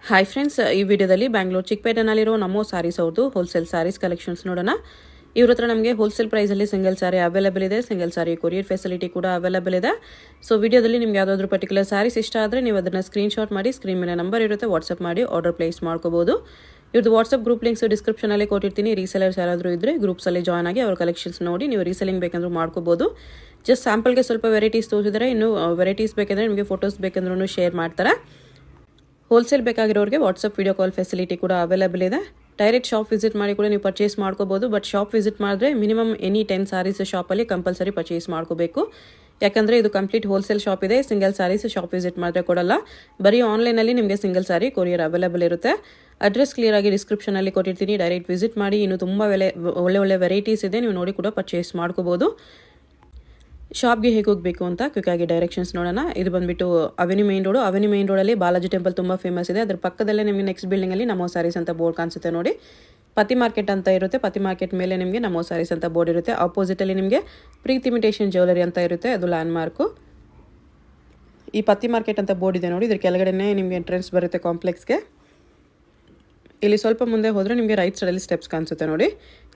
Hi friends, ಈ ವಿಡಿಯೋದಲ್ಲಿ ಬ್ಯಾಂಗ್ಳೂರ್ ಚಿಕ್ಕಪೇಟೆನಲ್ಲಿರೋ ನಮೋ ಸ್ಯಾರೀಸ್ ಅವ್ರದ್ದು ಹೋಲ್ಸೇಲ್ ಸ್ಯಾರೀಸ್ ಕಲೆಕ್ಷನ್ಸ್ ನೋಡೋಣ. ಇವ್ರ ಹತ್ರ ನಮಗೆ ಹೋಲ್ಸೇಲ್ ಪ್ರೈಸಲ್ಲಿ ಸಿಂಗಲ್ ಸ್ಯಾರಿ ಅವೈಲೇಬಲ್ ಇದೆ. ಸಿಂಗಲ್ ಸ್ಯಾರಿ ಕೊರಿಯರ್ ಫೆಸಿಲಿಟಿ ಕೂಡ ಅವೈಲೇಬಲ್ ಇದೆ. ಸೊ ವಿಡಿಯೋದಲ್ಲಿ ನಿಮ್ಗೆ ಯಾವುದಾದ್ರೂ ಪರ್ಟಿಕ್ಯುಲರ್ ಸ್ಯಾರೀಸ್ ಇಷ್ಟ ಆದರೆ ನೀವು ಅದನ್ನು ಸ್ಕ್ರೀನ್ಶಾಟ್ ಮಾಡಿ ಸ್ಕ್ರೀನ್ ಮೇಲೆ ನಂಬರ್ ಇರುತ್ತೆ, ವಾಟ್ಸಪ್ ಮಾಡಿ ಆರ್ಡರ್ ಪ್ಲೇಸ್ ಮಾಡ್ಕೋಬಹುದು. ಇವ್ರದ್ದು ವಾಟ್ಸಪ್ ಗ್ರೂಪ್ ಲಿಂಕ್ಸ್ ಡಿಸ್ಕ್ರಿಪ್ಷನಲ್ಲಿ ಕೊಟ್ಟಿರ್ತೀನಿ. ರೀಸೆಲರ್ಸ್ ಯಾರಾದರೂ ಇದ್ದರೆ ಗ್ರೂಪ್ಸಲ್ಲಿ ಜಾಯ್ನ್ ಆಗಿ ಅವ್ರ ಕಲೆಕ್ಷನ್ಸ್ ನೋಡಿ ನೀವು ರೀಸೆಲಿಂಗ್ ಬೇಕಂದ್ರೂ ಮಾಡ್ಕೋಬಹುದು. ಜಸ್ಟ್ ಸ್ಯಾಂಪಲ್ಗೆ ಸ್ವಲ್ಪ ವೆರೈಟೀಸ್ ತೋರಿಸಿದರೆ, ಇನ್ನು ವೆರೈಟೀಸ್ ಬೇಕಂದರೆ ನಿಮಗೆ ಫೋಟೋಸ್ ಬೇಕಂದ್ರೂ ಶೇರ್ ಮಾಡ್ತಾರೆ. ಹೋಲ್ಸೇಲ್ ಬೇಕಾಗಿರೋರಿಗೆ ವಾಟ್ಸಪ್ ವಿಡಿಯೋ ಕಾಲ್ ಫೆಸಿಲಿಟಿ ಕೂಡ ಅವೈಲೇಬಲ್ ಇದೆ. ಡೈರೆಕ್ಟ್ ಶಾಪ್ ವಿಸಿಟ್ ಮಾಡಿ ಕೂಡ ನೀವು ಪರ್ಚೇಸ್ ಮಾಡ್ಕೋಬಹುದು. ಬಟ್ ಶಾಪ್ ವಿಸಿಟ್ ಮಾಡಿದ್ರೆ ಮಿನಿಮಮ್ ಎನಿ 10 ಸ್ಯಾರೀಸ್ ಶಾಪಲ್ಲಿ ಕಂಪಲ್ಸರಿ ಪರ್ಚೇಸ್ ಮಾಡ್ಕೋಬೇಕು. ಯಾಕಂದರೆ ಇದು ಕಂಪ್ಲೀಟ್ ಹೋಲ್ಸೇಲ್ ಶಾಪ್ ಇದೆ. ಸಿಂಗಲ್ ಸ್ಯಾರೀಸ್ ಶಾಪ್ ವಿಸಿಟ್ ಮಾಡಿದ್ರೆ ಕೊಡಲ್ಲ. ಬರೀ ಆನ್ಲೈನಲ್ಲಿ ನಿಮಗೆ ಸಿಂಗಲ್ ಸ್ಯಾರಿ ಕೊರಿಯರ್ ಅವೈಲೇಬಲ್ ಇರುತ್ತೆ. ಅಡ್ರೆಸ್ ಕ್ಲಿಯರ್ ಆಗಿ ಡಿಸ್ಕ್ರಿಪ್ಷನಲ್ಲಿ ಕೊಟ್ಟಿರ್ತೀನಿ. ಡೈರೆಕ್ಟ್ ವಿಸಿಟ್ ಮಾಡಿ. ಇನ್ನು ತುಂಬ ಒಳ್ಳೆ ವೆರೈಟೀಸ್ ಇದೆ, ನೀವು ನೋಡಿ ಕೂಡ ಪರ್ಚೇಸ್ ಮಾಡ್ಕೋಬಹುದು. ಶಾಪ್ಗೆ ಹೇಗೆ ಹೋಗಬೇಕು ಅಂತ ಕ್ವಿಕ್ಕಾಗಿ ಡೈರೆಕ್ಷನ್ಸ್ ನೋಡೋಣ. ಇದು ಬಂದುಬಿಟ್ಟು avenue main road. Avenue main ರೋಡಲ್ಲಿ ಬಾಲಾಜಿ ಟೆಂಪಲ್ ತುಂಬ ಫೇಮಸ್ ಇದೆ. ಅದ್ರ ಪಕ್ಕದಲ್ಲೇ ನಿಮಗೆ ನೆಕ್ಸ್ಟ್ ಬಿಲ್ಡಿಂಗಲ್ಲಿ ನಮೋ ಸ್ಯಾರೀಸ್ ಅಂತ ಬೋರ್ಡ್ ಕಾಣಿಸುತ್ತೆ ನೋಡಿ. ಪತಿ ಮಾರ್ಕೆಟ್ ಅಂತ ಇರುತ್ತೆ. ಪತಿ ಮಾರ್ಕೆಟ್ ಮೇಲೆ ನಿಮಗೆ ನಮೋ ಸ್ಯಾರೀಸ್ ಅಂತ ಬೋರ್ಡ್ ಇರುತ್ತೆ. ಆಪೋಸಿಟಲ್ಲಿ ನಿಮಗೆ ಪ್ರೀತಿ ಇಮಿಟೇಷನ್ ಜ್ಯುವೆಲರಿ ಅಂತ ಇರುತ್ತೆ, ಅದು ಲ್ಯಾಂಡ್ ಮಾರ್ಕು. ಈ ಪತಿ ಮಾರ್ಕೆಟ್ ಅಂತ ಬೋರ್ಡ್ ಇದೆ ನೋಡಿ, ಇದ್ರ ಕೆಳಗಡೆನೇ ನಿಮಗೆ ಎಂಟ್ರೆನ್ಸ್ ಬರುತ್ತೆ ಕಾಂಪ್ಲೆಕ್ಸ್ಗೆ. ಇಲ್ಲಿ ಸ್ವಲ್ಪ ಮುಂದೆ ಹೋದರೆ ನಿಮಗೆ ರೈಟ್ ಸೈಡಲ್ಲಿ ಸ್ಟೆಪ್ಸ್ ಕಾಣಿಸುತ್ತೆ ನೋಡಿ.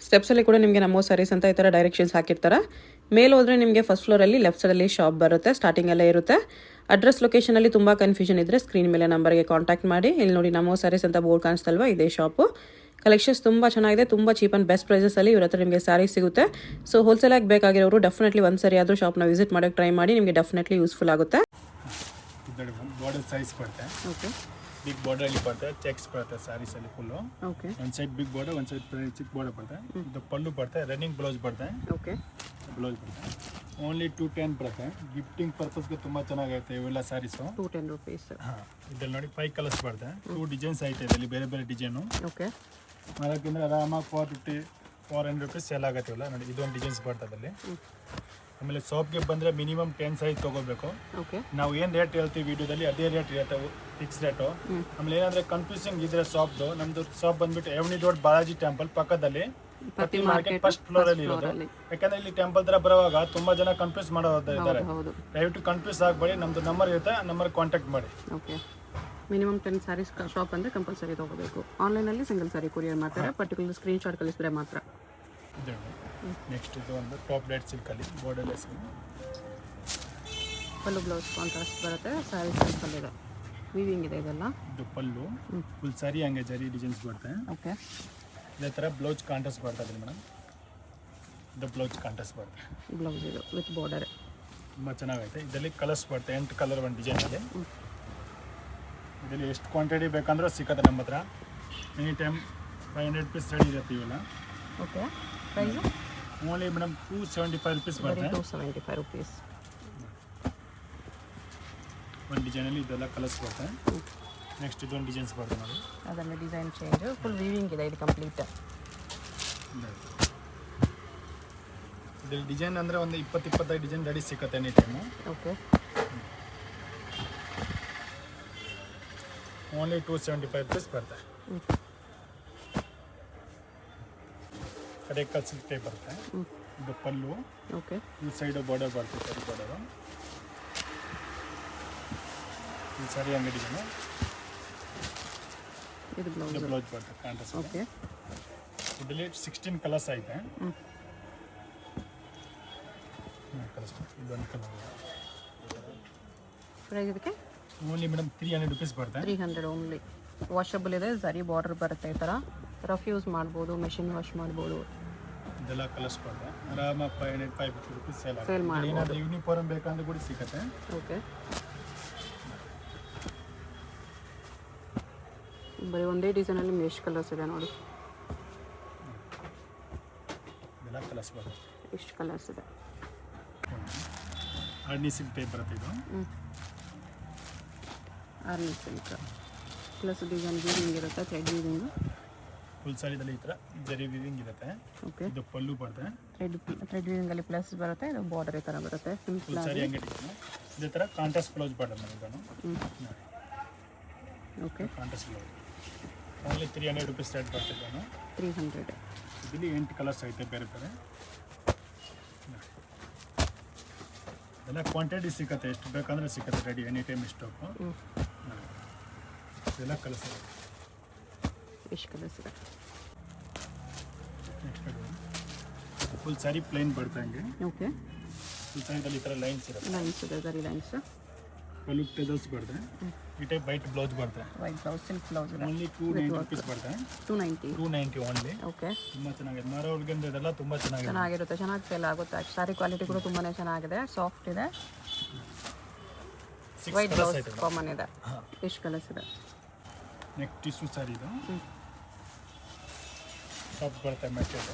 ಸ್ಟೆಪ್ಸಲ್ಲಿ ಕೂಡ ನಿಮಗೆ ನಮೋ ಸ್ಯಾರೀಸ್ ಅಂತ ಈ ಥರ ಡೈರೆಕ್ಷನ್ಸ್ ಹಾಕಿರ್ತಾರೆ. ಮೇಲೆ ಹೋದರೆ ನಿಮಗೆ ಫಸ್ಟ್ ಫ್ಲೋರಲ್ಲಿ ಲೆಫ್ಟ್ ಸೈಡಲ್ಲಿ ಶಾಪ್ ಬರುತ್ತೆ, ಸ್ಟಾರ್ಟಿಂಗಲ್ಲೇ ಇರುತ್ತೆ. ಅಡ್ರೆಸ್ ಲೊಕೇಶನಲ್ಲಿ ತುಂಬ ಕನ್ಫ್ಯೂಷನ್ ಇದ್ದರೆ ಸ್ಕ್ರೀನ್ ಮೇಲೆ ನಂಬರ್ಗೆ ಕಾಂಟ್ಯಾಕ್ಟ್ ಮಾಡಿ. ಇಲ್ಲಿ ನೋಡಿ ನಮೋ ಸ್ಯಾರೀಸ್ ಅಂತ ಬೋರ್ಡ್ ಕಾಣಿಸ್ತಲ್ವಾ, ಇದೇ ಶಾಪು. ಕಲೆಕ್ಷನ್ಸ್ ತುಂಬ ಚೆನ್ನಾಗಿದೆ, ತುಂಬ ಚೀಪ್ ಆ್ಯಂಡ್ ಬೆಸ್ಟ್ ಪ್ರೈಸಸಲ್ಲಿ ಇವ್ರ ಹತ್ರ ನಿಮಗೆ ಸ್ಯಾರೀಸ್ ಸಿಗುತ್ತೆ. ಸೊ ಹೋಲ್ಸೇಲಾಗಿ ಬೇಕಾಗಿರೋರು ಡೆಫಿನೆಟ್ಲಿ ಒಂದು ಸರಿ ಆದರೂ ಶಾಪ್ನ ವಿಸಿಟ್ ಮಾಡೋಕ್ಕೆ ಟ್ರೈ ಮಾಡಿ, ನಿಮಗೆ ಡೆಫಿನೆಟ್ಲಿ ಯೂಸ್ಫುಲ್ ಆಗುತ್ತೆ. ಬಾರ್ಡರ್ ಸೈಜ್ ಬರುತ್ತೆ. ಓಕೆ, ಬಿಗ್ ಬಾರ್ಡರ್ ಅಲ್ಲಿ ಬರುತ್ತೆ. ಚೆಕ್ಸ್ ಬರುತ್ತೆ ಸ್ಯಾರೀಸ್ ಅಲ್ಲಿ ಫುಲ್. ಓಕೆ, ಒಂದು ಸೈಡ್ ಬಿಗ್ ಬಾರ್ಡರ್, ಒಂದು ಸೈಡ್ ಚಿಕ್ಕ ಬಾರ್ಡರ್ ಬರುತ್ತೆ. ಇದು ಪಲ್ಲು ಬರುತ್ತೆ, ರನ್ನಿಂಗ್ ಬ್ಲೌಸ್ ಬರುತ್ತೆ. ಓಕೆ, ಬ್ಲೌಸ್ ಬರುತ್ತೆ. ಓನ್ಲಿ 210 ಬರುತ್ತೆ. ಗಿಫ್ಟಿಂಗ್ ಪರ್ಪಸ್ಗೆ ತುಂಬ ಚೆನ್ನಾಗೈತೆ ಇವೆಲ್ಲ ಸ್ಯಾರೀಸು. 210 ರೂಪೀಸ್. ಹಾಂ, ಇದರಲ್ಲಿ ನೋಡಿ 5 ಕಲರ್ಸ್ ಬರುತ್ತೆ. 2 ಡಿಸೈನ್ಸ್ ಐತೆ ಇದರಲ್ಲಿ, ಬೇರೆ ಬೇರೆ ಡಿಸೈನು. ಓಕೆ, ಮಾಡೋಕ್ಕಿಂತ ಆರಾಮಾಗಿ 450-400 ರೂಪೀಸ್ ಸೇಲ್ ಆಗುತ್ತೆ ಇವೆಲ್ಲ ನೋಡಿ. ಇದೊಂದು ಡಿಸೈನ್ಸ್ ಬರ್ತದೆ ಅಲ್ಲಿ. ಆಮೇಲೆ ಶಾಪ್ಗೆ ಬಂದರೆ ಮಿನಿಮಮ್ 10 ಸೈಜ್ ತೊಗೋಬೇಕು. ನಾವು ಏನು ರೇಟ್ ಹೇಳ್ತೀವಿ ವಿಡಿಯೋದಲ್ಲಿ ಅದೇ ರೇಟ್ ಇರುತ್ತೆ, ಫಿಕ್ಸ್ ರೇಟು. ಆಮೇಲೆ ಏನಾದರೆ ಕನ್ಫ್ಯೂಸಿಂಗ್ ಇದ್ರೆ ಶಾಪ್ದು, ನಮ್ಮದು ಶಾಪ್ ಬಂದುಬಿಟ್ಟು ಎವನಿ ರೋಡ್ ಬಾಲಾಜಿ ಟೆಂಪಲ್ ಪಕ್ಕದಲ್ಲಿ ಪತಿ ಮಾರ್ಕೆಟ್ ಫಸ್ಟ್ ಫ್ಲೋರಲ್ಲಿ ಇರೋದು. ಯಾಕಂದರೆ ಇಲ್ಲಿ ಟೆಂಪಲ್ ಥರ ಬರುವಾಗ ತುಂಬ ಜನ ಕನ್ಫ್ಯೂಸ್ ಮಾಡೋದು ಇದ್ದಾರೆ. ದಯವಿಟ್ಟು ಕನ್ಫ್ಯೂಸ್ ಆಗಬೇಡಿ, ನಮ್ಮದು ನಂಬರ್ ಇರುತ್ತೆ, ಆ ನಂಬರ್ ಕಾಂಟ್ಯಾಕ್ಟ್ ಮಾಡಿ. ಓಕೆ, ಮಿನಿಮಮ್ 10 ಸ್ಯಾರೀಸ್ ಶಾಪ್ ಅಂದರೆ ಕಂಪಲ್ಸರಿ ತೊಗೋಬೇಕು. ಆನ್ಲೈನಲ್ಲಿ ಸಿಂಗಲ್ ಸ್ಯಾರಿ ಕೊರಿಯರ್ ಮಾಡ್ತಾರೆ, ಪರ್ಟಿಕ್ಯುಲರ್ ಸ್ಕ್ರೀನ್ಶಾಟ್ ಕಳಿಸಿದ್ರೆ ಮಾತ್ರ. ನೆಕ್ಸ್ಟ್ ಇದು ಒಂದು ಟಾಪ್ ಲೈಟ್ ಸಿಲ್ಕಲ್ಲಿ ಬಾರ್ಡರ್ಲೆಸ್ ಪಲ್ಲು ಬ್ಲೌಸ್ ಕಾಂಟ್ರಾಸ್ಟ್ ಬರುತ್ತೆ. ಸ್ಯಾರಿ ಸಿಂಪಲ್ ಇದೆ, ವೀವಿಂಗ್ ಇದೆ ಇದೆಲ್ಲ. ಇದು ಪಲ್ಲು ಫುಲ್ ಸ್ಯಾರಿ ಹಂಗೆ ಜರಿ ಡಿಸೈನ್ಸ್ ಬರುತ್ತೆ. ಓಕೆ, ಇದೇ ಥರ ಬ್ಲೌಸ್ ಕಾಂಟ್ರಾಸ್ಟ್ ಬರ್ತದೆ ಮೇಡಮ್. ಇದು ಬ್ಲೌಸ್ ಕಾಂಟ್ರಾಸ್ಟ್ ಬರುತ್ತೆ. ಬ್ಲೌಸ್ ಇದು ವಿತ್ ಬಾರ್ಡರ್ ತುಂಬ ಚೆನ್ನಾಗೈತೆ. ಇದರಲ್ಲಿ ಕಲರ್ಸ್ ಬರುತ್ತೆ, 8 ಕಲರ್ ಒಂದು ಡಿಸೈನಲ್ಲಿ. ಇದರಲ್ಲಿ ಎಷ್ಟು ಕ್ವಾಂಟಿಟಿ ಬೇಕಂದ್ರೂ ಸಿಕ್ಕತ್ತೆ ನಮ್ಮ ಹತ್ರ. ಎನಿ ಟೈಮ್ 500 ರೂಪೀಸ್ ರೆಡಿ ಇರುತ್ತೆ ಇವೆಲ್ಲ. Okay, price only madam 275 rupees ಬರುತ್ತೆ. 275 ರೂಪೀಸ್. ಒಂದು ಡಿಸೈನಲ್ಲಿ ಇದೆಲ್ಲ ಕಲರ್ಸ್ ಬರುತ್ತೆ. ನೆಕ್ಸ್ಟ್ ಇದೊಂದು ಡಿಸೈನ್ಸ್ ಬರುತ್ತೆ ನೋಡಿ, ಅದರಲ್ಲಿ ಡಿಸೈನ್ ಚೇಂಜ್, ಫುಲ್ ವೀವಿಂಗ್ ಇದೆ ಇದು ಕಂಪ್ಲೀಟ್. ಇದರಲ್ಲಿ ಡಿಸೈನ್ ಅಂದರೆ ಒಂದು 20-25 ಡಿಸೈನ್ ರೆಡಿ ಸಿಕ್ಕತ್ತೆ any time. Okay, only 275 rupees ಬರುತ್ತೆ. ಕಡೆ ಸಿಲ್ಕ್ ಟೈಪ್ ಬರುತ್ತೆ. ಇದು ಪಲ್ಲು. ಓಕೆ, ಈ ಸೈಡು ಬಾರ್ಡರ್ ಬರುತ್ತೆ, ಸರಿ ಬಾರ್ಡರು. ಈ ಸರಿ ಅಂಗಡಿಗೆ ಇದು ಬ್ಲೌಸ್ ಬರುತ್ತೆ ಕಾಂಟ್ರಾಸ್ಟ್. ಓಕೆ, ಇದರಲ್ಲಿ 16 ಕಲರ್ಸ್ ಐತೆ. ಇದೊಂದು ಕಲರ್. ಪ್ರೈಸ್ ಇದಕ್ಕೆ ಓನ್ಲಿ ಮೇಡಮ್ 300 ರೂಪೀಸ್ ಬರುತ್ತೆ. 300 ಓನ್ಲಿ. ವಾಷಬಲ್ ಇದೆ, ಸರಿ ಬಾರ್ಡರ್ ಬರುತ್ತೆ. ಈ ಥರ ರಫ್ ಯೂಸ್ ಮಾಡ್ಬೋದು, ಮೆಷಿನ್ ವಾಶ್ ಮಾಡ್ಬೋದು. ಇದೆಲ್ಲ ಕಲರ್ಸ್ ಬರುತ್ತೆ. ಆರಾಮಾಗಿ 550 ರೂಪೀಸ್ ಸೇಲ್ ಆಗುತ್ತೆ. ಏನಾದರೂ ಯೂನಿಫಾರ್ಮ್ ಬೇಕಂದ್ರೆ ಕೂಡ ಸಿಗುತ್ತೆ. ಓಕೆ, ಬರೀ ಒಂದೇ ಡಿಸೈನಲ್ಲಿ ಎಷ್ಟು ಕಲರ್ಸ್ ಇದೆ ನೋಡಿ. ಇದೆಲ್ಲ ಕಲರ್ಸ್ ಬರುತ್ತೆ. ಎಷ್ಟು ಕಲರ್ಸ್ ಇದೆ. ಅರ್ನಿ ಸಿಲ್ಕ್ ಟೈಪ್ ಬರುತ್ತೆ ಇದು. ಅರ್ನಿ ಸಿಲ್ಕ್ ಪ್ಲಸ್ ಡಿಸೈನ್ ವೀವಿಂಗ್ ಇರುತ್ತೆ, ಥ್ರೆಡ್ ವೀವಿಂಗ್. ಫುಲ್ ಸ್ಯಾರಿದಲ್ಲಿ ಈ ಥರ ಜರಿ ವೀವಿಂಗ್ ಇರುತ್ತೆ. ಓಕೆ, ಇದು ಪಲ್ಲು ಬರುತ್ತೆ. ಥ್ರೆಡ್ ವೀವಿಂಗಲ್ಲಿ ಪ್ಲಸ್ ಬರುತ್ತೆ, ಇದು ಬಾರ್ಡರ್ ಈ ಥರ ಬರುತ್ತೆ. ಫುಲ್ ಸ್ಯಾರಿ ಹಂಗೆ ಇದೇ ಥರ ಕಾಂಟ್ರಾಸ್ಟ್ ಬ್ಲೌಸ್ ಬರುತ್ತೆ ಇದನ್ನು. Okay, contrast blouse only 300 rupees rate ಬರ್ತದೆ. 300. ಇದರಲ್ಲಿ 8 ಕಲರ್ಸ್ ಐತೆ ಬೇರೆ ಬೇರೆ. ಎಲ್ಲ ಕ್ವಾಂಟಿಟಿ ಸಿಕ್ಕತ್ತೆ, ಎಷ್ಟು ಬೇಕಂದ್ರೆ ಸಿಕ್ಕತ್ತೆ ರೆಡಿ ಎನಿ ಟೈಮ್ ಸ್ಟಾಕು. ಇದೆಲ್ಲ ಕಲರ್ಸ್ ಇದೆ. ಇಷ್ಟು ಕಲರ್ಸ್ ಇದೆ. ನೆಕ್ಸ್ಟ್ ಫುಲ್ ಸ್ಯಾರಿ ಪ್ಲೇನ್ ಬರುತ್ತೆ ಹಂಗೆ. ಓಕೆ, ಫುಲ್ ಸ್ಯಾರಿದಲ್ಲಿ ಈ ಥರ ಲೈನ್ಸ್ ಇರುತ್ತೆ. ಲೈನ್ಸ್ ಇದೆ, ಜರಿ ಲೈನ್ಸ್. ಪಲ್ಲು ಟೆದಲ್ಸ್ ಬರುತ್ತೆ. ಈ ಟೈಪ್ ವೈಟ್ ಬ್ಲೌಸ್ ಬರುತ್ತೆ. ವೈಟ್ ಬ್ಲೌಸ್, ಸಿಲ್ಕ್ ಬ್ಲೌಸ್ ಇದೆ. ಓನ್ಲಿ 290 ರುಪೀಸ್ ಬರುತ್ತೆ. 290 ಓನ್ಲಿ. ಓಕೆ, ತುಂಬ ಚೆನ್ನಾಗಿದೆ. ಮಾರೋರ್ಗೆ ಇದೆಲ್ಲ ತುಂಬ ಚೆನ್ನಾಗಿದೆ. ಚೆನ್ನಾಗಿರುತ್ತೆ, ಚೆನ್ನಾಗಿ ಸೇಲ್ ಆಗುತ್ತೆ. ಸ್ಯಾರಿ ಕ್ವಾಲಿಟಿ ಕೂಡ ತುಂಬಾ ಚೆನ್ನಾಗಿದೆ, ಸಾಫ್ಟ್ ಇದೆ. ವೈಟ್ ಬ್ಲೌಸ್ ಕಾಮನ್ ಇದೆ. ಎಷ್ಟು ಕಲರ್ಸ್ ಇದೆ. ನೆಕ್ಸ್ಟ್ ಟಿಶ್ಯೂ ಸ್ಯಾರಿ ಇದು. ಟಾಪ್ ಬರುತ್ತೆ ಮೆಟೀರಿಯಲ್.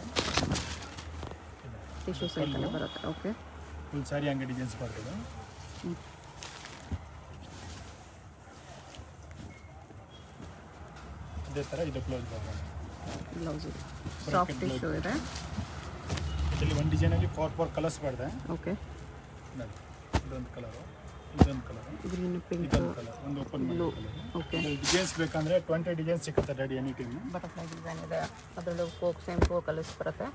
ಟಿಶ್ಯೂ ಸಿಲ್ಕಲ್ಲಿ ಬರುತ್ತೆ. ಓಕೆ, ಫುಲ್ ಸ್ಯಾರಿ ಹಂಗೆ ಡಿಸೈನ್ಸ್ ಬರ್ತದೆ. ಇದೇ ಥರ ಇದು ಬ್ಲೌಸ್ ಬರ್ತದೆ. ಬ್ಲೌಸ್ ಇದೆ, ಸಾಫ್ಟ್ ಟಿಶ್ಯೂ ಇದೆ. ಇದರಲ್ಲಿ ಒಂದು ಡಿಸೈನಲ್ಲಿ 4 ಕಲರ್ಸ್ ಬರ್ತದೆ. ಓಕೆ, ಇದೊಂದು ಕಲರು, ಇದೊಂದು ಕಲರು, ಗ್ರೀನ್, ಪಿಂಕ್, ಇದೊಂದು ಕಲರ್, ಒಂದು ಓಪನ್ ಬ್ಲೂ. ಓಕೆ, ಡಿಸೈನ್ಸ್ ಬೇಕಂದ್ರೆ 20 ಡಿಸೈನ್ಸ್ ಸಿಗುತ್ತೆ ready any time. Butterfly design ಇದೆ. ಅದರಲ್ಲೂ ಸೇಮ್ 4 ಕಲರ್ಸ್ ಬರುತ್ತೆ.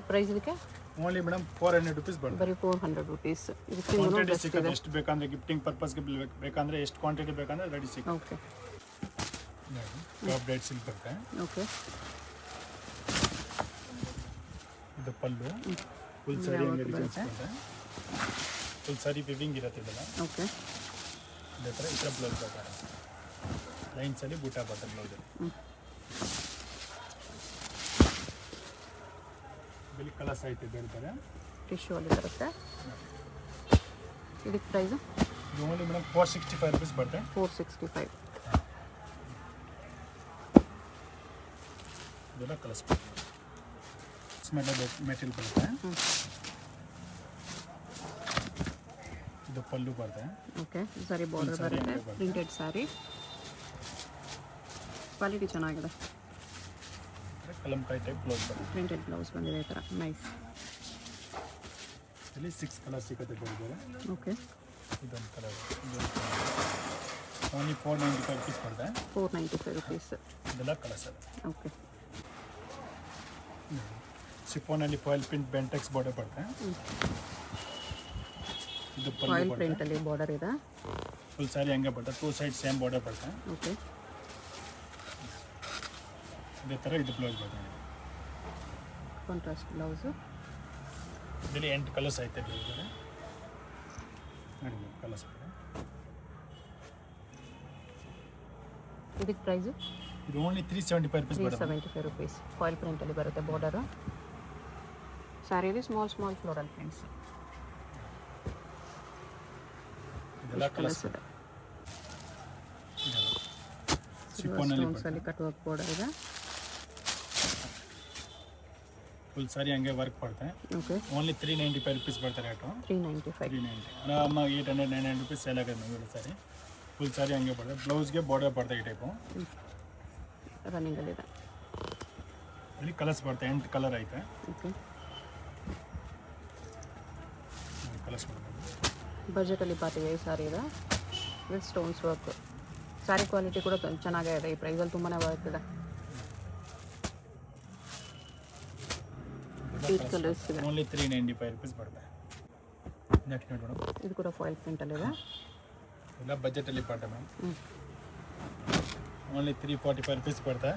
ಪ್ರೈಸ್ ಇದಕ್ಕೆ ಓನ್ಲಿ ಮೇಡಮ್ 400 ರುಪೀಸ್ ಬರುತ್ತೆ. ಬರೀ 400 ರುಪೀಸ್. ಕ್ವಾಂಟಿಟಿ ಸಿಗುತ್ತೆ. ಎಷ್ಟು ಬೇಕಂದ್ರೆ ಗಿಫ್ಟಿಂಗ್ ಪರ್ಪಸ್ಗೆ ಬೇಕಂದ್ರೆ ಎಷ್ಟು ಕ್ವಾಂಟಿಟಿ ಬೇಕಂದ್ರೆ ರೆಡಿ ಸಿಗುತ್ತೆ. ಓಕೆ, ಟಾಪ್ ರೇಟ್ ಸಿಲ್ಕ್ ಬರುತ್ತೆ. ಓಕೆ, ಇದು ಪಲ್ಲು. ಫುಲ್ ಸ್ಯಾರಿ ಹಂಗೆ ಡಿಸೈನ್ಸ್ ಬರುತ್ತೆ. ಫುಲ್ ಸ್ಯಾರಿ ವಿವಿಂಗ್ ಇರುತ್ತೆ ಇದೆಲ್ಲ. ಓಕೆ, ಇದೇ ಥರ ಈ ಥರ ಬ್ಲೌಸ್ ಬರುತ್ತೆ. ಲೈನ್ಸಲ್ಲಿ ಬೂಟ ಬರುತ್ತೆ ಬ್ಲೌಸಲ್ಲಿ. ಇಲ್ಲಿ ಕಲರ್ಸ್ ಐತೆ ಬೇರೆ ಬೇರೆ. ಟಿಶ್ಯೂ ಅಲ್ಲಿ ಬರುತ್ತೆ. ಇದಕ್ಕೆ ಪ್ರೈಸು ಇದು ಓನ್ಲಿ ಮೇಡಮ್ 465 ರುಪೀಸ್ ಬರುತ್ತೆ. 465. ಇದೆಲ್ಲ ಕಲರ್ಸ್ ಮೆಟೀರಿಯಲ್ ಬರುತ್ತೆ. ಇದು ಪಲ್ಲು ಬರುತ್ತೆ. ಓಕೆ, ಸರಿ ಬಾರ್ಡರ್ ಬರುತ್ತೆ. ಪ್ರಿಂಟೆಡ್ ಸ್ಯಾರಿ, ಕ್ವಾಲಿಟಿ ಚೆನ್ನಾಗಿದೆ. ಕಲಂಕಾಯಿ ಟೈಪ್ ಬ್ಲೌಸ್ ಬರುತ್ತೆ. ಪ್ರಿಂಟೆಡ್ ಬ್ಲೌಸ್ ಬಂದಿದೆ ಈ ಥರ. ನೈಸ್. ಇಲ್ಲಿ 6 ಕಲರ್ ಸಿಗುತ್ತೆ ಬೇರೆ ಬೇರೆ. ಓಕೆ, ಇದೊಂದು ಕಲರ್, ಓನ್ಲಿ 495 ರುಪೀಸ್ ಬರುತ್ತೆ. 495 ರುಪೀಸ್. ಇದೆಲ್ಲ ಕಲರ್ಸ್ ಇದೆ. ಓಕೆ, ಶಿಫೋನಲ್ಲಿ ಫಾಯಿಲ್ ಪ್ರಿಂಟ್ ಬೆಂಟೆಕ್ಸ್ ಬಾರ್ಡರ್ ಬರುತ್ತೆ. ಇದು ಪಲ್ಲು ಫಾಯಿಲ್ ಬರುತ್ತೆ. ಪ್ರಿಂಟಲ್ಲಿ ಬಾರ್ಡರ್ ಇದೆ. ಫುಲ್ ಸ್ಯಾರಿ ಹಂಗೆ ಬರುತ್ತೆ. 2 ಸೈಡ್ ಸೇಮ್ ಬಾರ್ಡರ್ ಬರುತ್ತೆ. ಓಕೆ, ಇದೇ ಥರ ಇದು ಬ್ಲೌಸ್ ಬರುತ್ತೆ. Contrast blouse. ಇದರಲ್ಲಿ 8 ಕಲರ್ಸ್ ಐತೆ ಬೇರೆ ಬೇರೆ. ನೋಡಿ ಕಲರ್ಸ್ ಇದೆ. ಇದಕ್ಕೆ ಪ್ರೈಸು ಇದು ಓನ್ಲಿ 375 ರುಪೀಸ್ ಬರುತ್ತೆ. 375 ರುಪೀಸ್. ಫಾಯಿಲ್ ಪ್ರಿಂಟಲ್ಲಿ ಬರುತ್ತೆ ಬಾರ್ಡರು. ಸ್ಯಾರಿಯಲ್ಲಿ ಸ್ಮಾಲ್ ಫ್ಲೋರಲ್ ಪ್ರಿಂಟ್ಸ್. ಇದೆಲ್ಲ ಕಲರ್ಸ್ ಇದೆ. ಶಿಫೋನಲ್ಲಿ ಸ್ಟೋನ್ಸಲ್ಲಿ ಕಟ್ ವರ್ಕ್ ಬಾರ್ಡರ್ ಇದೆ. ಫುಲ್ ಸ್ಯಾರಿ ಹಂಗೆ ವರ್ಕ್ ಬರುತ್ತೆ. ಓಕೆ, ಓನ್ಲಿ 395 ರುಪೀಸ್ ಬರುತ್ತೆ ರೇಟು. 395. 390 ಆರಾಮಾಗಿ 800 900 ರುಪೀಸ್ ಸೇಲ್ ಆಗುತ್ತೆ ನಮಗೆ ಸ್ಯಾರಿ. ಫುಲ್ ಸ್ಯಾರಿ ಹಂಗೆ ಬರುತ್ತೆ. ಬ್ಲೌಸ್ಗೆ ಬಾರ್ಡರ್ ಬರುತ್ತೆ ಈ ಟೈಪು. ರನ್ನಿಂಗಲ್ಲಿದೆ. ಇಲ್ಲಿ ಕಲರ್ಸ್ ಬರುತ್ತೆ. 8 ಕಲರ್ ಐತೆ. ಓಕೆ, ಕಲರ್ಸ್ ಬರುತ್ತೆ. ಬಜೆಟಲ್ಲಿ ಪಾರ್ಟಿ ವೇರ್ ಸ್ಯಾರಿ ಇದೆ with stones work. Sari quality ಕೂಡ ಚೆನ್ನಾಗೇ ಇದೆ. ಈ ಪ್ರೈಸಲ್ಲಿ ತುಂಬಾ ವರ್ಕ್ ಇದೆ. 8 ಕಲರ್ಸ್ ಇದೆ. ಓನ್ಲಿ 395 ರುಪೀಸ್ ಬರುತ್ತೆ. ನೆಕ್ಸ್ಟ್ ನೋಡಿ ಮೇಡಮ್, ಇದು ಕೂಡ ಫಾಯಿಲ್ ಪ್ರಿಂಟಲ್ಲಿದೆ. ಎಲ್ಲ ಬಜೆಟಲ್ಲಿ ಪಾಠ ಮ್ಯಾಮ್. ಓನ್ಲಿ 345 ರುಪೀಸ್ ಬರುತ್ತೆ.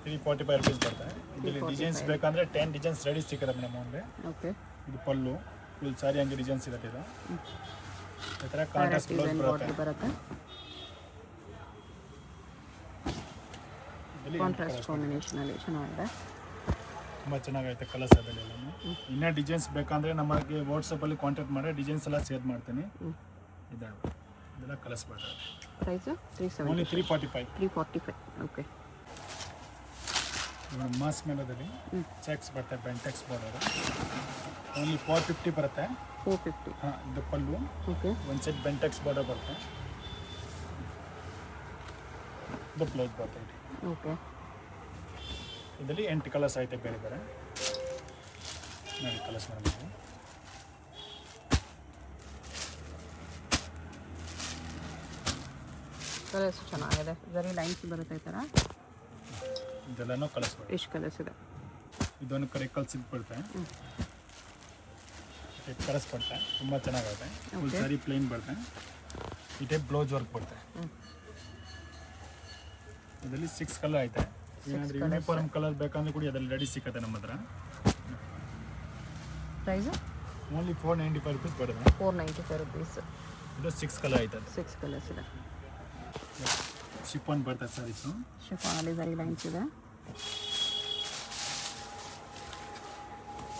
345 ರುಪೀಸ್ ಬರುತ್ತೆ. ಇದರಲ್ಲಿ ಡಿಸೈನ್ಸ್ ಬೇಕಂದರೆ 10 ಡಿಸೈನ್ಸ್ ರೆಡಿ ಸಿಗುತ್ತೆ ಮೇಡಮ್ ಓನ್ಲಿ. ಓಕೆ, ಇದು ಪಲ್ಲು. ಫುಲ್ ಸ್ಯಾರಿ ಹಂಗೆ ಡಿಸೈನ್ಸ್ ಇರುತ್ತೆ. ಇದು ಈ ಥರ ಕಾಂಟ್ರಾಸ್ಟ್ ಬ್ಲೌಸ್ ಬರುತ್ತೆ. ಕಾಂಟ್ರಾಸ್ಟ್ ಕಾಂಬಿನೇಷನಲ್ಲಿ ಚೆನ್ನಾಗಿದೆ. ತುಂಬ ಚೆನ್ನಾಗೈತೆ ಕಲರ್ಸ್ ಅದೆಲ್ಲ. ಇನ್ನೂ ಡಿಸೈನ್ಸ್ ಬೇಕಂದರೆ ನಮಗೆ ವಾಟ್ಸಪ್ಪಲ್ಲಿ ಕಾಂಟ್ಯಾಕ್ಟ್ ಮಾಡಿ ಡಿಸೈನ್ಸ್ ಎಲ್ಲ ಶೇರ್ ಮಾಡ್ತೀನಿ. ಇದೆಲ್ಲ ಕಲರ್ಸ್ ಬರ್ತದೆ. Price only 345. 345. ಓಕೆ, ಮಾಸ್ ಮೇಲದಲ್ಲಿ ಚೆಕ್ಸ್ ಬರುತ್ತೆ. ಬೆಂಟೆಕ್ಸ್ ಬಾರ್ಡರ್ ಓನ್ಲಿ 450 ಬರುತ್ತೆ. 450. ಹಾಂ, ಇದು ಪಲ್ಲು. ಓಕೆ, ಒಂದು ಸೆಟ್ ಬೆಂಟೆಕ್ಸ್ ಬಾರ್ಡರ್ ಬರುತ್ತೆ. ಇದು ಬ್ಲೌಸ್ ಬರುತ್ತೆ. ಓಕೆ, ಇದರಲ್ಲಿ 8 ಕಲರ್ಸ್ ಐತೆ ಬೇರೆ ಬೇರೆ. ನೋಡಿ ಕಲರ್ಸ್ ಮಾಡಿ. ಕಲರ್ಸ್ ಚೆನ್ನಾಗಿದೆ. ವೆರಿ ಲೈನ್ಸ್ ಬರುತ್ತೆ ಈ ಥರ. ಇದೆಲ್ಲನೂ ಕಲರ್ಸ್ ಬರುತ್ತೆ. ಎಷ್ಟು ಕಲರ್ಸ್ ಇದೆ. ಇದೊಂದು ಕಡೆ ಕಲ್ಸಿದ್ದು ಬರುತ್ತೆ. ಕಲರ್ಸ್ ಬರುತ್ತೆ ತುಂಬ ಚೆನ್ನಾಗುತ್ತೆ ಫುಲ್ ಸಾರಿ ಪ್ಲೇನ್ ಬರುತ್ತೆ ಈ ಟೈಪ್ ಬ್ಲೌಸ್ ವರ್ಕ್ ಬರುತ್ತೆ ಇದರಲ್ಲಿ 6 ಕಲರ್ ಐತೆ ಏನಾದರೂ ಯೂನಿಫಾರ್ಮ್ ಕಲರ್ ಬೇಕಂದ್ರೆ ಕೂಡ ಅದರಲ್ಲಿ ರೆಡಿ ಸಿಗುತ್ತೆ ನಮ್ಮ ಹತ್ರ ಪ್ರೈಸ್ ಓನ್ಲಿ 495 rupees ಬರುತ್ತೆ 495 rupees. ಇದು 6 ಕಲರ್ ಐತೆ 6 ಕಲರ್ಸ್ ಇದೆ. ಶಿಫಾನ್ ಬರ್ತದೆ ಸಾರೀಸು ಶಿಫಾನಲ್ಲಿ ಝರಿ ಲೈನ್ಸ್ ಇದೆ.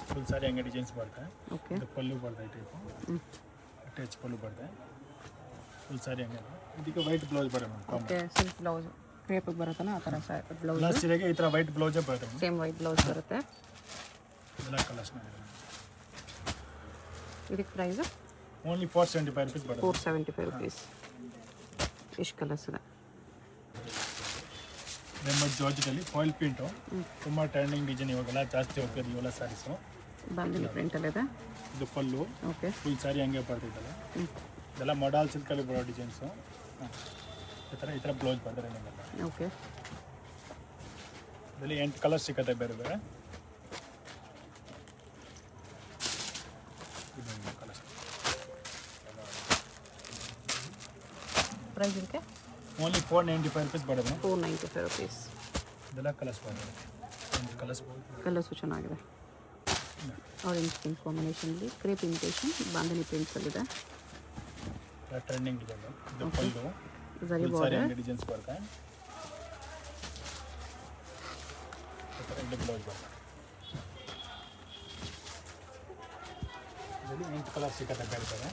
ಫುಲ್ ಸಾರಿ ಹಂಗೆ ಡಿಸೈನ್ಸ್ ಬರುತ್ತೆ ಓಕೆ ಇದು ಪಲ್ಲು ಬರ್ತದೆ ಈ ಟೈಪು ಅಟ್ಯಾಚ್ ಪಲ್ಲು ಬರುತ್ತೆ ಫುಲ್ ಸಾರಿ ಹಂಗೆ ಇದಕ್ಕೆ ವೈಟ್ ಬ್ಲೌಸ್ ಬರುತ್ತೆ ಓಕೆ ಸಿಲ್ಕ್ ಬ್ಲೌಸ್ ಕ್ರೇಪಿಗೆ ಬರುತ್ತಲ್ಲ ಆ ಥರ ಬ್ಲೌಸ್ ಎಲ್ಲ ಸೀರೆಗೆ ಈ ಥರ ವೈಟ್ ಬ್ಲೌಸೇ ಬರುತ್ತೆ ಸೇಮ್ ವೈಟ್ ಬ್ಲೌಸ್ ಬರುತ್ತೆ. ಎಲ್ಲ ಕಲರ್ಸ್ನ ಇದಕ್ಕೆ ಪ್ರೈಸ್ ಓನ್ಲಿ 475 rupees ಬರುತ್ತೆ 475 rupees. ಎಷ್ಟು ಕಲರ್ಸ್ ಇದೆ? ನಮ್ಮ ಜಾರ್ಜೆಟಲ್ಲಿ ಫಾಯಿಲ್ ಪ್ರಿಂಟು ತುಂಬ ಟ್ರೆಂಡಿಂಗ್ ಡಿಸೈನ್ ಇವಾಗೆಲ್ಲ ಜಾಸ್ತಿ ಹೋಗ್ತದೆ ಇವೆಲ್ಲ ಸ್ಯಾರೀಸು ಬಾಂದಿನಿ ಪ್ರಿಂಟಲ್ಲಿದೆ. ಇದು ಪಲ್ಲು ಓಕೆ ಫುಲ್ ಸಾರಿ ಹಂಗೆ ಬರ್ತಿದ್ದಲ್ಲ ಇದೆಲ್ಲ ಮೊಡಾಲ್ ಸಿಲ್ಕಲ್ಲಿ ಬರೋ ಡಿಸೈನ್ಸು ಈ ಥರ ಬ್ಲೌಸ್ ಬರ್ತಾರೆ ನಿಮಗೆಲ್ಲ ಓಕೆ ಇದರಲ್ಲಿ 8 ಕಲರ್ಸ್ ಸಿಗುತ್ತೆ ಬೇರೆ ಬೇರೆ ಕಲರ್ಸ್ ಪ್ರೈಸ್ ಇದಕ್ಕೆ ಓನ್ಲಿ 495 rupees ಬರುತ್ತೆ 495 rupees. ಇದೆಲ್ಲ ಕಲರ್ಸ್ ಬರುತ್ತೆ ಕಲರ್ಸ್ ಕಲರ್ಸು ಚೆನ್ನಾಗಿದೆ. ಆರೆಂಜ್ ಪಿಂಕ್ ಕಾಂಬಿನೇಷನಲ್ಲಿ ಕ್ರೇಪ್ ಇಮಿಟೇಷನ್ ಬಾಂಧನಿ ಪ್ರಿಂಟ್ಸಲ್ಲಿದೆ. ಟ್ರೆಂಡಿಂಗ್ ಡಿಸೈನ್ ಇದು ಪಲ್ಲು ಝರಿ ಸಾರಿ ಬಾರ್ಡರ್ ಹಂಗೆ ಡಿಸೈನ್ಸ್ ಬರುತ್ತೆ ಇದು ಬ್ಲೌಸ್ ಬರುತ್ತೆ ಇದರಲ್ಲಿ 8 ಕಲರ್ ಸಿಗುತ್ತೆ ಬೇರೆ ಬೇರೆ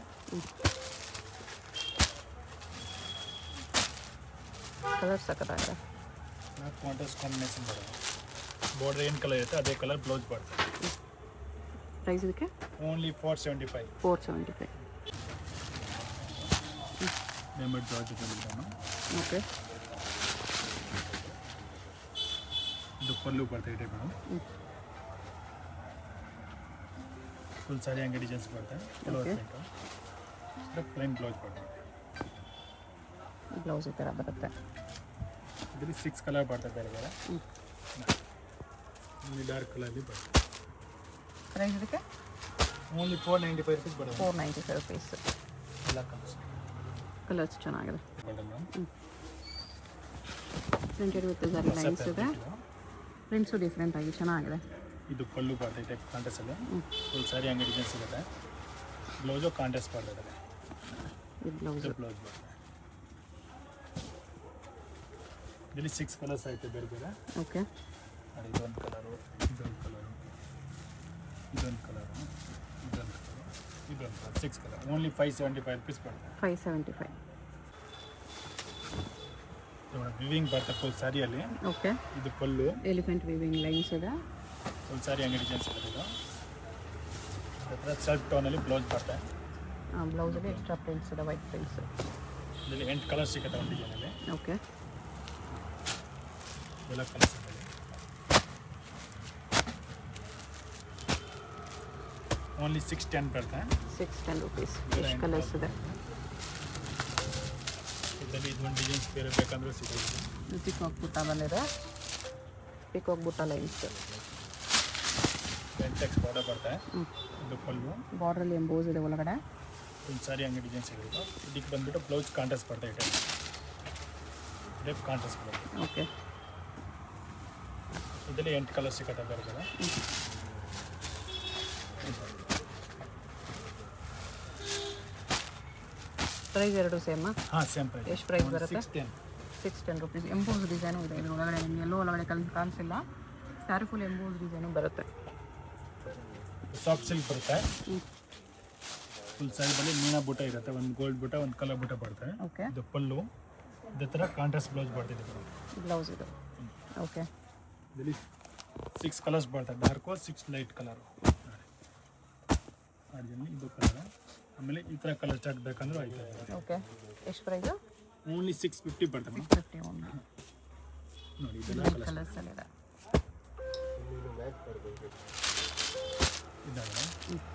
ಕಲರ್ ಸಕ್ಕತ್ತಾಗಿದೆ. ಕಾಂಟ್ರಾಸ್ಟ್ ಕಾಂಬಿನೇಷನ್ ಬರುತ್ತೆ ಬಾರ್ಡರ್ ಏನು ಕಲರ್ ಇರುತ್ತೆ ಅದೇ ಕಲರ್ ಬ್ಲೌಸ್ ಬರುತ್ತೆ ಪ್ರೈಸ್ ಇದಕ್ಕೆ ಓನ್ಲಿ 475 475. ನೇಮಡ್ ಜಾರ್ಜೆಟಲ್ಲಿ ಓಕೆ ಇದು ಪಲ್ಲು ಬರ್ತದೆ ಇದೆ ಮೇಡಮ್ ಫುಲ್ ಸಾರಿ ಹಂಗೆ ಡಿಸೈನ್ಸ್ ಬರುತ್ತೆ Okay. ಪ್ಲೈನ್ ಬ್ಲೌಸ್ ಬರುತ್ತೆ ಬ್ಲೌಸ್ ಈ ಥರ ಬರುತ್ತೆ. ಇದರಲ್ಲಿ 6 ಕಲರ್ ಬರ್ತದೆ ಬೇರೆ ಬೇರೆ ಇಲ್ಲಿ ಡಾರ್ಕ್ ಕಲರ್ಲಿ ಬರುತ್ತೆ ಪ್ರೈಸ್ ಇದಕ್ಕೆ ಓನ್ಲಿ 495 rupees ಬರುತ್ತೆ 495 rupees. ಎಲ್ಲ ಕಲರ್ಸ್ ಕಲರ್ಸ್ ಚೆನ್ನಾಗಿದೆ. ಬರುತ್ತೆ madam printed with zari lines ಇದೆ. ಪ್ರಿಂಟ್ಸು ಡಿಫ್ರೆಂಟ್ ಆಗಿ ಚೆನ್ನಾಗಿದೆ. ಇದು ಪಲ್ಲು ಬರ್ತದೆ ಟೈಪ್ ಕಾಂಟೆಸ್ಟಲ್ಲಿ ಫುಲ್ ಸಾರಿ ಹಂಗೆ ಡಿಸೈನ್ ಸಿಗುತ್ತೆ ಬ್ಲೌಸು ಕಾಂಟೆಸ್ಟ್ ಬರ್ತದೆ ಇದು ಬ್ಲೌಸ್ ಇದು ಬ್ಲೌಸ್ ಬರ್ತದೆ ಇದರಲ್ಲಿ 6 ಕಲರ್ಸ್ ಐತೆ ಬೇರೆ ಬೇರೆ ಓಕೆ ನೋಡಿ ಇದೊಂದು ಕಲರು ಇದೊಂದು ಕಲರು ಇದೊಂದು ಕಲರು ಇದೊಂದು ಕಲರು ಇದೊಂದು ಕಲರ್ 6 ಕಲರ್ ಓನ್ಲಿ 575 rupees ಬರ್ತದೆ 575. ವಿವಿಂಗ್ ಬರ್ತದೆ ಫುಲ್ ಸಾರಿಯಲ್ಲಿ ಓಕೆ ಇದು ಪಲ್ಲು ಎಲಿಫೆಂಟ್ ವೀವಿಂಗ್ ಲೈನ್ಸ್ ಇದೆ. ಫುಲ್ ಸಾರಿ ಹಂಗೆ ಡಿಸೈನ್ಸ್ ಇರುತ್ತೆ ಇದು ಹತ್ರ ಸೆಲ್ಫ್ ಟೋನಲ್ಲಿ ಬ್ಲೌಸ್ ಬರ್ತದೆ ಬ್ಲೌಸಲ್ಲಿ ಎಕ್ಸ್ಟ್ರಾ ಪ್ರಿಂಟ್ಸ್ ಇದೆ ವೈಟ್ ಪ್ರಿಂಟ್ಸ್. ಇದರಲ್ಲಿ 8 ಕಲರ್ಸ್ ಸಿಗುತ್ತೆ ಒಂದು ಡಿಸೈನಲ್ಲಿ ಓಕೆ ಎಲ್ಲ ಕಲರ್ಸ್ ಇದೆ ಓನ್ಲಿ 610 ಬರ್ತದೆ 610 rupees. ಎಷ್ಟು ಕಲರ್ಸ್ ಇದೆ? ಇದರಲ್ಲಿ ಇದೊಂದು ಡಿಸೈನ್ಸ್ ಬೇರೆ ಬೇಕಂದ್ರೂ ಸಿಗುತ್ತೆ ಪಿಕಾಕ್ ಬುಟ್ಟ ಬಂದಿದೆ. ಪಿಕಾಕ್ ಬುಟ್ಟ ಲೈನ್ಸ್ ಟೆಕ್ಸ್ ಬಾರ್ಡರ್ ಬರ್ತದೆ ಇದು ಪಲ್ಲು ಬಾರ್ಡ್ರಲ್ಲಿ ಎಂಬೋಸ್ ಇದೆ ಒಳಗಡೆ. ಫುಲ್ ಸಾರಿ ಹಂಗೆ ಡಿಸೈನ್ಸ್ ಸಿಗುತ್ತೆ ಇದಕ್ಕೆ ಬಂದುಬಿಟ್ಟು ಬ್ಲೌಸ್ ಕಾಂಟ್ರಾಸ್ಟ್ ಬರ್ತದೆ ಇದೇ ಕಾಂಟ್ರಾಸ್ಟ್ ಬರುತ್ತೆ ಓಕೆ ಇದರಲ್ಲಿ 8 ಕಲರ್ ಸಿಗುತ್ತೆ ಬೇರೆ ಬೇರೆ ಪ್ರೈಸ್ ಎರಡು ಸೇಮಾ? ಹಾಂ ಸೇಮ್ ಪ್ರೈಸ್ ಎಷ್ಟು ಪ್ರೈಸ್ ಬರುತ್ತೆ? 610 610 rupees. ಎಂಬೋಸ್ ಡಿಸೈನು ಇದೆ ಇದ್ರ ಒಳಗಡೆ, ಎಲ್ಲೋ ಒಳಗಡೆ ಕಾಣಿಸಿಲ್ಲ. ಸ್ಯಾರಿ ಫುಲ್ ಎಂಬೋಸ್ ಡಿಸೈನು ಬರುತ್ತೆ. ಸಾಫ್ಟ್ ಸಿಲ್ಕ್ ಬರುತ್ತೆ ಫುಲ್ ಸೈಡಲ್ಲಿ ಮೀನಾ ಬುಟ್ಟ ಇರುತ್ತೆ ಒಂದು ಗೋಲ್ಡ್ ಬುಟ್ಟ ಒಂದು ಕಲರ್ ಬುಟ್ಟ ಬರುತ್ತೆ ಓಕೆ ಇದು ಪಲ್ಲು ಇದೇ ಥರ ಕಾಂಟ್ರಾಸ್ಟ್ ಬ್ಲೌಸ್ ಬರ್ತಿದೆ ಬ್ಲೌಸ್ ಇದು ಓಕೆ ಇದರಲ್ಲಿ 6 ಕಲರ್ಸ್ ಬರ್ತದೆ ಡಾರ್ಕು 6 ಲೈಟ್ ಕಲರು ಇದು ಕಲರ್ ಆಮೇಲೆ ಈ ಥರ ಕಲರ್ ಚಾರ್ಟ್ ಬೇಕಂದ್ರೆ ಆಯ್ತು ಓಕೆ ಎಷ್ಟು ಪ್ರೈಸು? ಓನ್ಲಿ 650 ಬರ್ತದೆ 650 ಓನ್ಲಿ. ನೋಡಿ ಇದೆಲ್ಲ ಕಲರ್ಸ್ ಕಲರ್ಸಲ್ಲಿದೆ. ಇದಾವೆ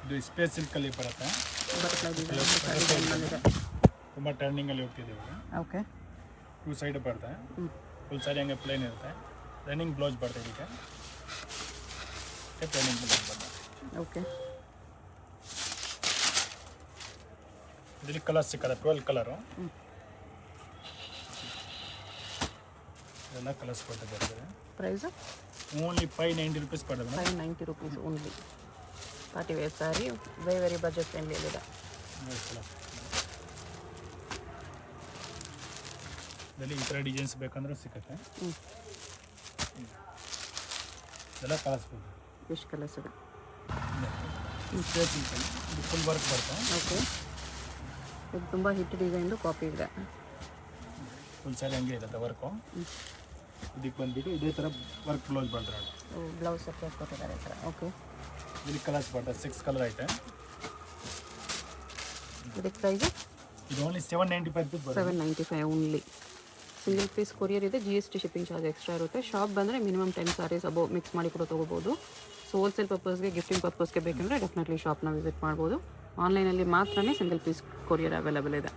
ಇದು ಸ್ಪೇಸ್ ಸಿಲ್ಕಲ್ಲಿ ಬರುತ್ತೆ ಬಂದಿದೆ. ತುಂಬ ಟರ್ನಿಂಗಲ್ಲಿ ಹೋಗ್ತಿದೆ ಇವಾಗ ಓಕೆ 2 ಸೈಡ್ ಬರುತ್ತೆ ಫುಲ್ ಸಾರಿ ಹಂಗೆ ಪ್ಲೇನ್ ಇರುತ್ತೆ ರನ್ನಿಂಗ್ ಬ್ಲೌಸ್ ಬರ್ತದೆ ಇದಕ್ಕೆ ರನ್ನಿಂಗ್ ಬ್ಲೌಸ್ ಬರ್ತದೆ ಓಕೆ ಇದರಲ್ಲಿ ಕಲರ್ ಸಿಕ್ಕತ್ತೆ 12 ಕಲರು ಎಲ್ಲ ಕಲರ್ಸ್ ಬರ್ತದೆ. ಪ್ರೈಸು ಓನ್ಲಿ 590 ರುಪೀಸ್ ಬರ್ತದೆ. 590 rupees only. Party wear sari very budget ಫ್ರೆಂಡ್ಲಿಯಲ್ಲಿದೆ. ಇದರಲ್ಲಿ ಈ ಥರ ಡಿಸೈನ್ಸ್ ಬೇಕಂದ್ರೆ ಸಿಕ್ಕತ್ತೆ. ಎಲ್ಲ ಕಲರ್ಸ್ ಬರ್ತದೆ. ಎಷ್ಟು ಕಲರ್ಸ್ ಇದೆ? ಇದು ಫುಲ್ ವರ್ಕ್ ಬರ್ತದೆ. ಓಕೆ, ಇದು ತುಂಬ ಹಿಟ್ ಡಿಸೈನ್ದು ಕಾಪಿ ಇದೆ. ಫುಲ್ ಸ್ಯಾರಿ ಹಂಗೆ ಇರುತ್ತೆ ವರ್ಕು. ಇದಕ್ಕೆ ಬಂದುಬಿಟ್ಟು ಇದೇ ಥರ ವರ್ಕ್ ಬ್ಲೌಸ್ ಬರ್ತದೆ. ಬ್ಲೌಸ್ ಸಪ್ರೇಟ್ ಕೊಟ್ಟಿದ್ದಾರೆ ಈ ಥರ. ಓಕೆ, ಇಲ್ಲಿ ಕಲರ್ಸ್ ಬರ್ತದೆ. 6 ಕಲರ್ ಐತೆ. ಇದಕ್ಕೆ ಪ್ರೈಸು ಇದು ಓನ್ಲಿ 795 ರುಪೀಸ್ ಬರ್ತದೆ. 795 ಓನ್ಲಿ. ಸಿಂಗಲ್ ಪೀಸ್ ಕೊರಿಯರ್ ಇದೆ. GST ಶಿಪ್ಪಿಂಗ್ ಚಾರ್ಜ್ ಎಕ್ಸ್ಟ್ರಾ ಇರುತ್ತೆ. ಶಾಪ್ ಬಂದರೆ ಮಿನಿಮಮ್ 10 ಸ್ಯಾರೀಸ್ ಅಬೋ ಮಿಕ್ಸ್ ಮಾಡಿ ಕೂಡ ತೊಗೋಬೋದು. ಸೊ ಹೋಲ್ಸೇಲ್ ಪರ್ಪಸ್ಗೆ ಗಿಫ್ಟಿಂಗ್ ಪರ್ಪಸ್ಗೆ ಬೇಕಂದರೆ ಡೆಫಿನೆಟ್ಲಿ ಶಾಪ್ನ ವಿಸಿಟ್ ಮಾಡ್ಬೋದು. ಆನ್ಲೈನಲ್ಲಿ ಮಾತ್ರನೇ ಸಿಂಗಲ್ ಪೀಸ್ ಕೊರಿಯರ್ ಅವೈಲೇಬಲ್ ಇದೆ.